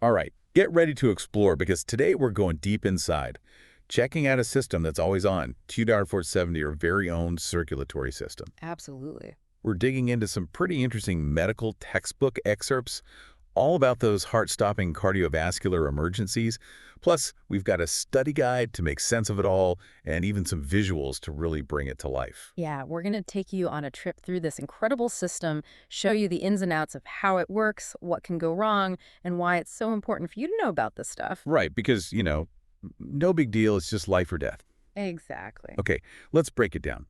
All right, get ready to explore because today we're going deep inside, checking out a system that's always on, 2-4-7, your very own circulatory system. Absolutely. We're digging into some pretty interesting medical textbook excerpts, all about those heart-stopping cardiovascular emergencies. Plus, we've got a study guide to make sense of it all, and even some visuals to really bring it to life. Yeah, we're going to take you on a trip through this incredible system, show you the ins and outs of how it works, what can go wrong, and why it's so important for you to know about this stuff. Right, because, no big deal, it's just life or death. Exactly. Okay, let's break it down.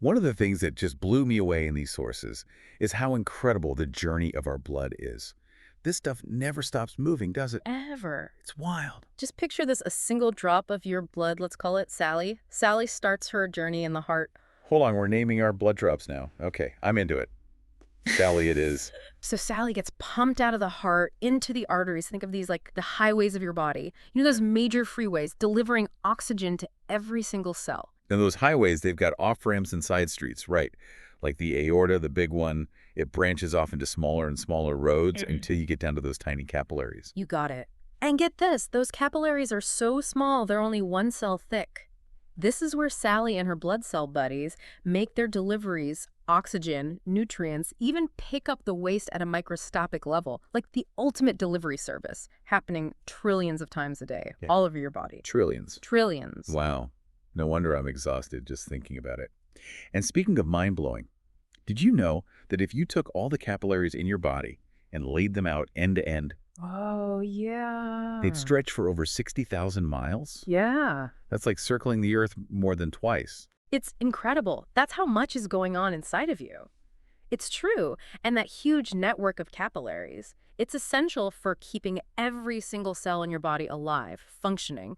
One of the things that just blew me away in these sources is how incredible the journey of our blood is. This stuff never stops moving, does it? Ever. It's wild. Just picture this, a single drop of your blood, let's call it Sally. Sally starts her journey in the heart. Hold on, we're naming our blood drops now. Okay, I'm into it. Sally it is. So Sally gets pumped out of the heart into the arteries. Think of these like the highways of your body. You know, those major freeways delivering oxygen to every single cell. And those highways, they've got off-ramps and side streets, right? Like the aorta, the big one, it branches off into smaller and smaller roads until you get down to those tiny capillaries. You got it. And get this, those capillaries are so small, they're only one cell thick. This is where Sally and her blood cell buddies make their deliveries, oxygen, nutrients, even pick up the waste at a microscopic level, like the ultimate delivery service, happening trillions of times a day, Yeah. all over your body. Trillions. Trillions. Wow. No wonder I'm exhausted just thinking about it. And speaking of mind-blowing, did you know that if you took all the capillaries in your body and laid them out end to end, Oh, they'd yeah. stretch for over 60,000 miles? Yeah. That's like circling the Earth more than twice. It's incredible. That's how much is going on inside of you. It's true. And that huge network of capillaries, it's essential for keeping every single cell in your body alive, functioning.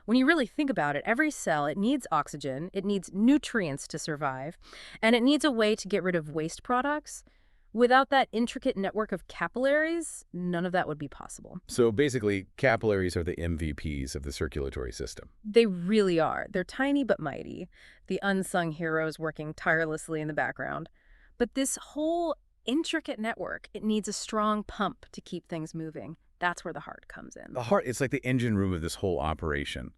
When you really think about it, every cell, it needs oxygen, it needs nutrients to survive, and it needs a way to get rid of waste products. Without that intricate network of capillaries, none of that would be possible. So basically, capillaries are the MVPs of the circulatory system. They really are. They're tiny but mighty, the unsung heroes working tirelessly in the background. But this whole intricate network, it needs a strong pump to keep things moving. That's where the heart comes in. The heart, it's like the engine room of this whole operation.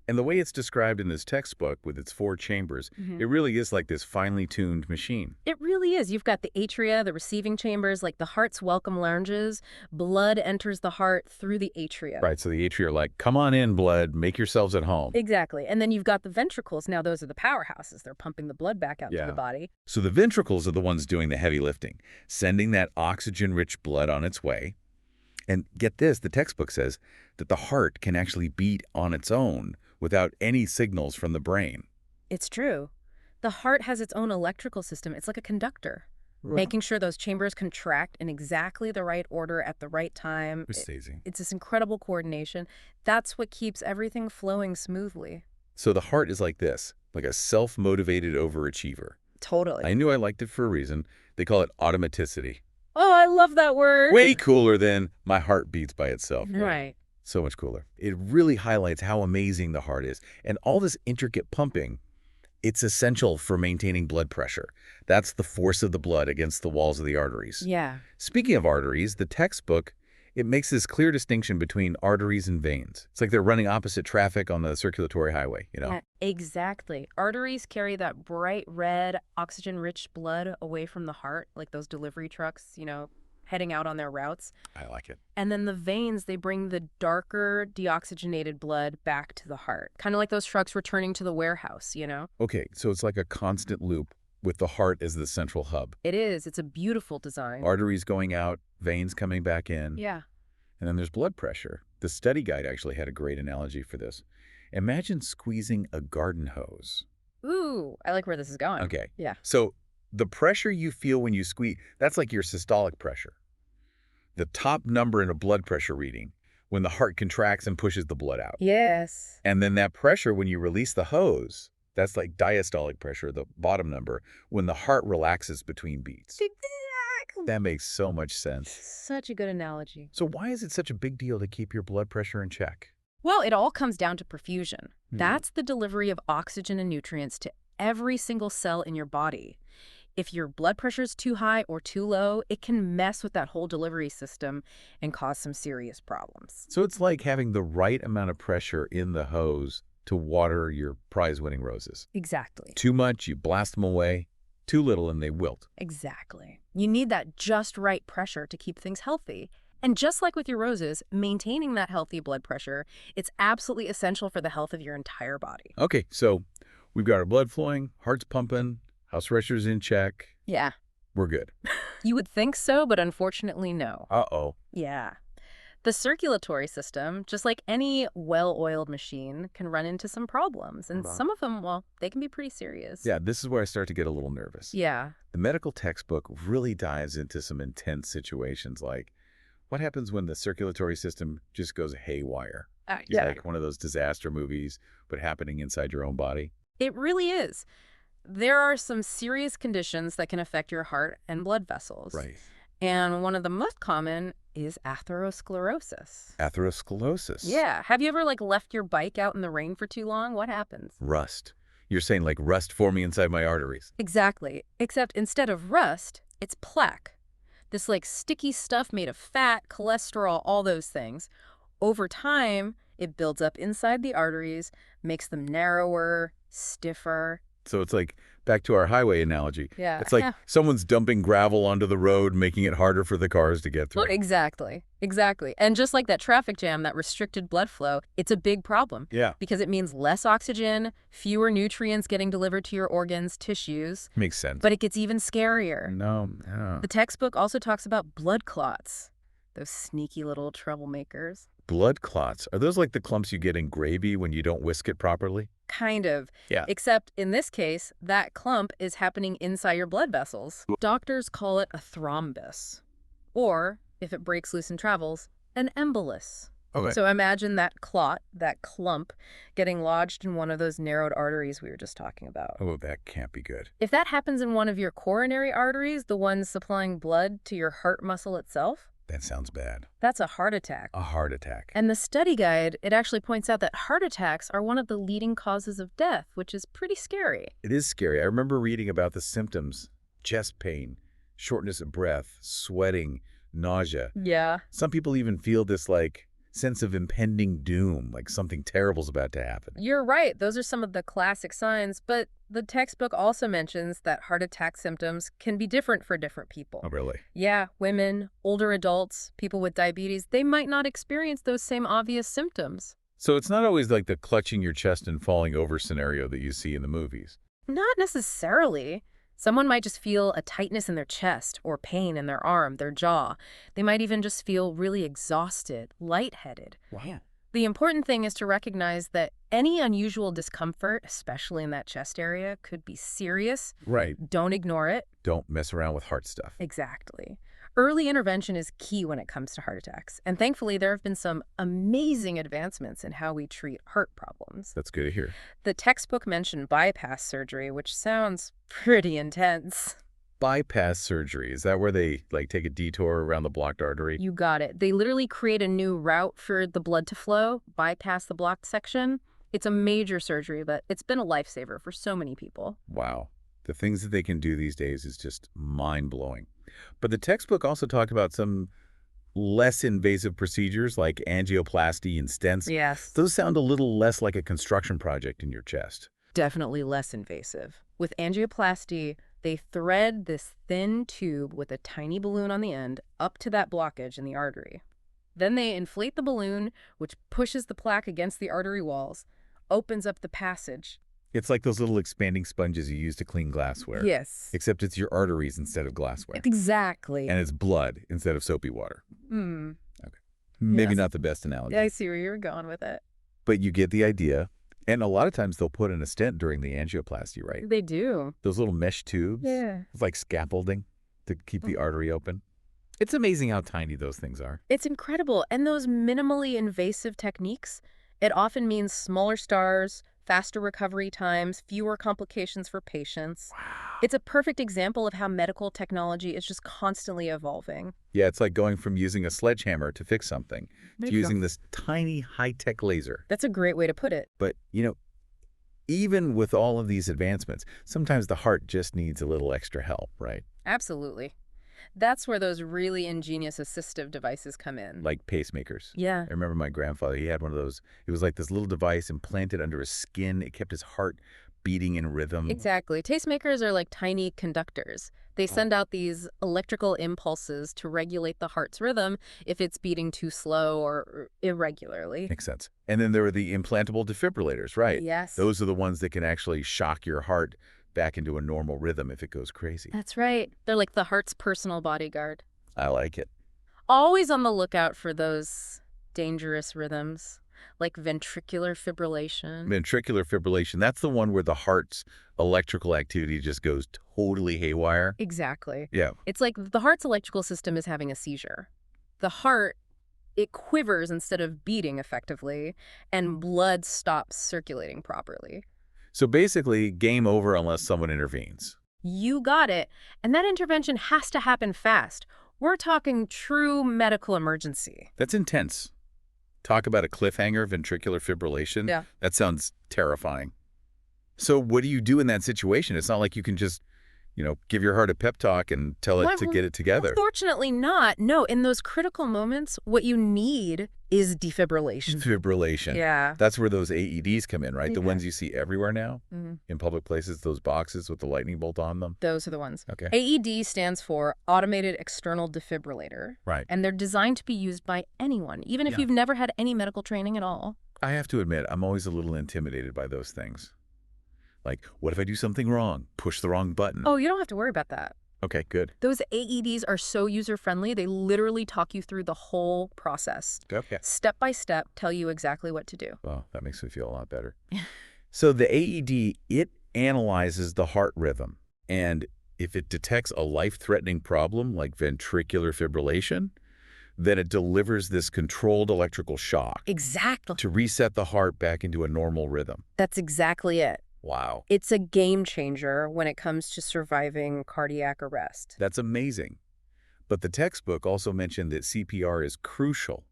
And the way it's described in this textbook with its 4 chambers, it really is like this finely tuned machine. It really is. You've got the atria, the receiving chambers, like the heart's welcome lounges. Blood enters the heart through the atria. Right, so the atria are like, come on in, blood, make yourselves at home. Exactly. And then you've got the ventricles. Now those are the powerhouses. They're pumping the blood back out to the body. So the ventricles are the ones doing the heavy lifting, sending that oxygen-rich blood on its way. And get this, the textbook says that the heart can actually beat on its own without any signals from the brain. It's true. The heart has its own electrical system. It's like a conductor, making sure those chambers contract in exactly the right order at the right time. Precisely. It's this incredible coordination. That's what keeps everything flowing smoothly. So the heart is like this, like a self-motivated overachiever. Totally. I knew I liked it for a reason. They call it automaticity. Oh, I love that word. Way cooler than my heart beats by itself. Right. So much cooler. It really highlights how amazing the heart is. And all this intricate pumping, it's essential for maintaining blood pressure. That's the force of the blood against the walls of the arteries. Yeah. Speaking of arteries, the textbook, it makes this clear distinction between arteries and veins. It's like they're running opposite traffic on the circulatory highway, Yeah, exactly. Arteries carry that bright red, oxygen-rich blood away from the heart, like those delivery trucks, heading out on their routes. I like it. And then the veins, they bring the darker, deoxygenated blood back to the heart. Kind of like those trucks returning to the warehouse. Okay, so it's like a constant loop with the heart as the central hub. It is. It's a beautiful design. Arteries going out, veins coming back in. Yeah. And then there's blood pressure. The study guide actually had a great analogy for this. Imagine squeezing a garden hose. Ooh, I like where this is going. Okay. Yeah. So the pressure you feel when you squeeze, that's like your systolic pressure. The top number in a blood pressure reading when the heart contracts and pushes the blood out. Yes. And then that pressure when you release the hose, that's like diastolic pressure, the bottom number, when the heart relaxes between beats. Exactly. That makes so much sense. Such a good analogy. So why is it such a big deal to keep your blood pressure in check? Well, it all comes down to perfusion. That's the delivery of oxygen and nutrients to every single cell in your body. If your blood pressure is too high or too low, it can mess with that whole delivery system and cause some serious problems. So it's like having the right amount of pressure in the hose to water your prize-winning roses. Exactly. Too much, you blast them away. Too little, and they wilt. Exactly. You need that just right pressure to keep things healthy. And just like with your roses, maintaining that healthy blood pressure, it's absolutely essential for the health of your entire body. Okay, so we've got our blood flowing, heart's pumping, house pressure's in check. Yeah. We're good. You would think so, but unfortunately, no. Uh-oh. Yeah. The circulatory system, just like any well-oiled machine, can run into some problems. And some of them, well, they can be pretty serious. Yeah, this is where I start to get a little nervous. Yeah. The medical textbook really dives into some intense situations like what happens when the circulatory system just goes haywire? It's like one of those disaster movies, but happening inside your own body. It really is. There are some serious conditions that can affect your heart and blood vessels. Right. And one of the most common is atherosclerosis. Atherosclerosis. Yeah. Have you ever left your bike out in the rain for too long? What happens? Rust. You're saying like rust forming inside my arteries. Exactly. Except instead of rust, it's plaque. This sticky stuff made of fat, cholesterol, all those things. Over time, it builds up inside the arteries, makes them narrower, stiffer. So it's like, back to our highway analogy. Yeah. It's like someone's dumping gravel onto the road, making it harder for the cars to get through. Exactly. Exactly. And just like that traffic jam, that restricted blood flow, it's a big problem. Yeah. Because it means less oxygen, fewer nutrients getting delivered to your organs, tissues. Makes sense. But it gets even scarier. No. The textbook also talks about blood clots, those sneaky little troublemakers. Blood clots. Are those like the clumps you get in gravy when you don't whisk it properly? Kind of. Yeah. Except in this case, that clump is happening inside your blood vessels. Doctors call it a thrombus. Or, if it breaks loose and travels, an embolus. Okay. So imagine that clot, that clump, getting lodged in one of those narrowed arteries we were just talking about. Oh, that can't be good. If that happens in one of your coronary arteries, the ones supplying blood to your heart muscle itself, That sounds bad. that's a heart attack. A heart attack. And the study guide, it actually points out that heart attacks are one of the leading causes of death, which is pretty scary. It is scary. I remember reading about the symptoms: chest pain, shortness of breath, sweating, nausea. Yeah. Some people even feel this sense of impending doom, like something terrible's about to happen. You're right. Those are some of the classic signs, but the textbook also mentions that heart attack symptoms can be different for different people. Oh, really? Yeah, women, older adults, people with diabetes, they might not experience those same obvious symptoms. So it's not always like the clutching your chest and falling over scenario that you see in the movies. Not necessarily. Someone might just feel a tightness in their chest or pain in their arm, their jaw. They might even just feel really exhausted, lightheaded. Wow. The important thing is to recognize that any unusual discomfort, especially in that chest area, could be serious. Right. Don't ignore it. Don't mess around with heart stuff. Exactly. Early intervention is key when it comes to heart attacks. And thankfully, there have been some amazing advancements in how we treat heart problems. That's good to hear. The textbook mentioned bypass surgery, which sounds pretty intense. Bypass surgery, is that where they take a detour around the blocked artery? You got it. They literally create a new route for the blood to flow, bypass the blocked section. It's a major surgery, but it's been a lifesaver for so many people. Wow. The things that they can do these days is just mind-blowing. But the textbook also talked about some less invasive procedures like angioplasty and stents. Yes. Those sound a little less like a construction project in your chest. Definitely less invasive. With angioplasty, they thread this thin tube with a tiny balloon on the end up to that blockage in the artery. Then they inflate the balloon, which pushes the plaque against the artery walls, opens up the passage. It's like those little expanding sponges you use to clean glassware. Yes. Except it's your arteries instead of glassware. Exactly. And it's blood instead of soapy water. Hmm. Okay. Maybe Yes. not the best analogy. Yeah, I see where you're going with it. But you get the idea. And a lot of times they'll put in a stent during the angioplasty, right? They do. Those little mesh tubes. Yeah. It's like scaffolding to keep the artery open. It's amazing how tiny those things are. It's incredible. And those minimally invasive techniques, it often means smaller stars, faster recovery times, fewer complications for patients. Wow. It's a perfect example of how medical technology is just constantly evolving. Yeah, it's like going from using a sledgehammer to fix something There to you go. using this tiny high-tech laser. That's a great way to put it. But, Even with all of these advancements, sometimes the heart just needs a little extra help, right? Absolutely. That's where those really ingenious assistive devices come in. Like pacemakers. Yeah. I remember my grandfather, he had one of those. It was like this little device implanted under his skin. It kept his heart beating in rhythm. Exactly. Tastemakers are like tiny conductors. They send out these electrical impulses to regulate the heart's rhythm if it's beating too slow or irregularly. Makes sense. And then there were the implantable defibrillators, right? Yes. Those are the ones that can actually shock your heart back into a normal rhythm if it goes crazy. That's right. They're like the heart's personal bodyguard. I like it. Always on the lookout for those dangerous rhythms, like ventricular fibrillation. Ventricular fibrillation, that's the one where the heart's electrical activity just goes totally haywire. Exactly. Yeah. It's like the heart's electrical system is having a seizure. The heart, it quivers instead of beating effectively, and blood stops circulating properly. So basically, game over unless someone intervenes. You got it. And that intervention has to happen fast. We're talking true medical emergency. That's intense. Talk about a cliffhanger, ventricular fibrillation. Yeah. That sounds terrifying. So what do you do in that situation? It's not like you can just, give your heart a pep talk and tell it to get it together. Unfortunately not. No, in those critical moments, what you need is defibrillation. Fibrillation. Yeah. That's where those AEDs come in, right? The Yeah. ones you see everywhere now Mhm. in public places, those boxes with the lightning bolt on them. Those are the ones. Okay. AED stands for Automated External Defibrillator. Right. And they're designed to be used by anyone, even if Yeah. you've never had any medical training at all. I have to admit, I'm always a little intimidated by those things. Like, what if I do something wrong? Push the wrong button? Oh, you don't have to worry about that. Okay, good. Those AEDs are so user-friendly, they literally talk you through the whole process. Okay. Step by step, tell you exactly what to do. Well, that makes me feel a lot better. So the AED, it analyzes the heart rhythm. And if it detects a life-threatening problem like ventricular fibrillation, then it delivers this controlled electrical shock Exactly. to reset the heart back into a normal rhythm. That's exactly it. Wow. It's a game changer when it comes to surviving cardiac arrest. That's amazing. But the textbook also mentioned that CPR is crucial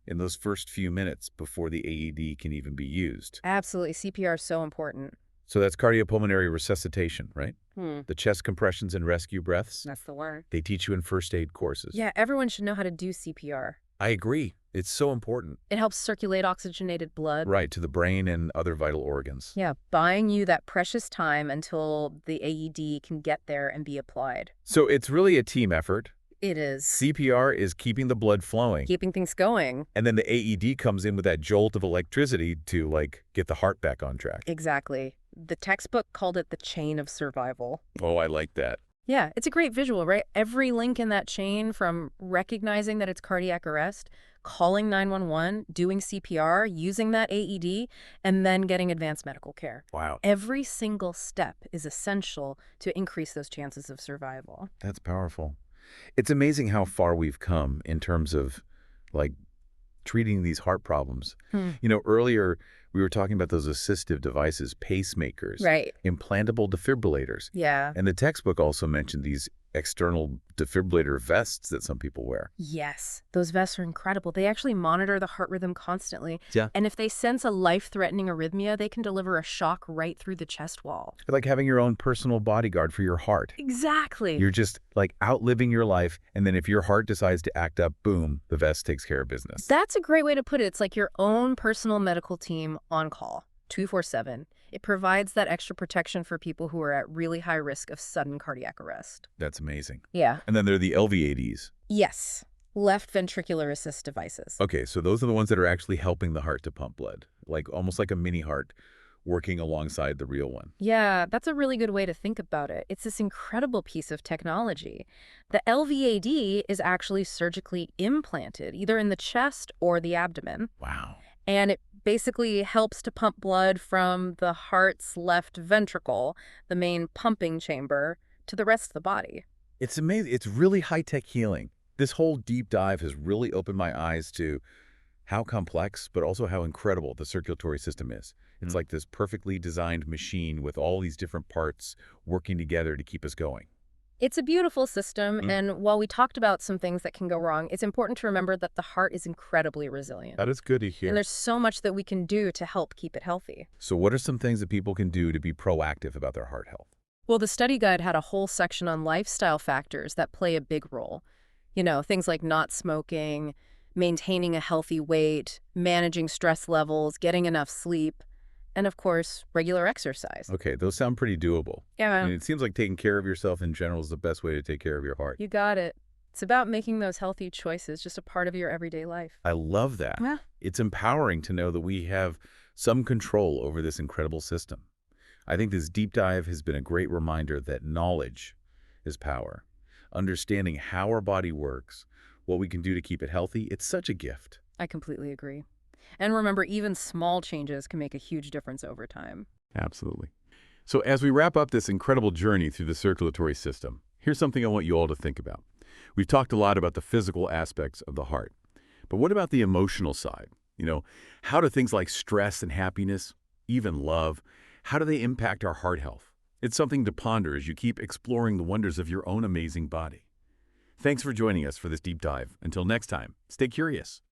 in those first few minutes before the AED can even be used. Absolutely. CPR is so important. So that's cardiopulmonary resuscitation, right? Hmm. The chest compressions and rescue breaths. That's the word. They teach you in first aid courses. Yeah, everyone should know how to do CPR. I agree. It's so important. It helps circulate oxygenated blood. Right, to the brain and other vital organs. Yeah, buying you that precious time until the AED can get there and be applied. So it's really a team effort. It is. CPR is keeping the blood flowing. Keeping things going. And then the AED comes in with that jolt of electricity to, get the heart back on track. Exactly. The textbook called it the chain of survival. Oh, I like that. Yeah, it's a great visual, right? Every link in that chain, from recognizing that it's cardiac arrest, calling 911, doing CPR, using that AED, and then getting advanced medical care. Wow. Every single step is essential to increase those chances of survival. That's powerful. It's amazing how far we've come in terms of, treating these heart problems. Earlier we were talking about those assistive devices, pacemakers, Right. implantable defibrillators. Yeah. And the textbook also mentioned these external defibrillator vests that some people wear. Yes. Those vests are incredible. They actually monitor the heart rhythm constantly. Yeah. And if they sense a life-threatening arrhythmia, they can deliver a shock right through the chest wall. It's like having your own personal bodyguard for your heart. Exactly. You're just outliving your life, and then if your heart decides to act up, boom, the vest takes care of business. That's a great way to put it. It's like your own personal medical team on call, 24/7. It provides that extra protection for people who are at really high risk of sudden cardiac arrest. That's amazing. Yeah. And then there are the LVADs. Yes. Left ventricular assist devices. Okay, so those are the ones that are actually helping the heart to pump blood, almost like a mini heart working alongside the real one. Yeah, that's a really good way to think about it. It's this incredible piece of technology. The LVAD is actually surgically implanted, either in the chest or the abdomen. Wow. And it basically helps to pump blood from the heart's left ventricle, the main pumping chamber, to the rest of the body. It's amazing. It's really high-tech healing. This whole deep dive has really opened my eyes to how complex, but also how incredible the circulatory system is. It's like this perfectly designed machine with all these different parts working together to keep us going. It's a beautiful system, Mm, and while we talked about some things that can go wrong, it's important to remember that the heart is incredibly resilient. that is good to And hear. there's so much that we can do to help keep it healthy. So what are some things that people can do to be proactive about their heart health? Well, the study guide had a whole section on lifestyle factors that play a big role. Things like not smoking, maintaining a healthy weight, managing stress levels, getting enough sleep, and of course, regular exercise. Okay, those sound pretty doable. Yeah, And it seems like taking care of yourself in general is the best way to take care of your heart. you got it. It's about making those healthy choices just a part of your everyday life. I love that. Yeah. It's empowering to know that we have some control over this incredible system. I think this deep dive has been a great reminder that knowledge is power. Understanding how our body works, what we can do to keep it healthy, it's such a gift. I completely agree. And remember, even small changes can make a huge difference over time. Absolutely. So as we wrap up this incredible journey through the circulatory system, here's something I want you all to think about. We've talked a lot about the physical aspects of the heart, but what about the emotional side? How do things like stress and happiness, even love, how do they impact our heart health? It's something to ponder as you keep exploring the wonders of your own amazing body. Thanks for joining us for this deep dive. Until next time, stay curious.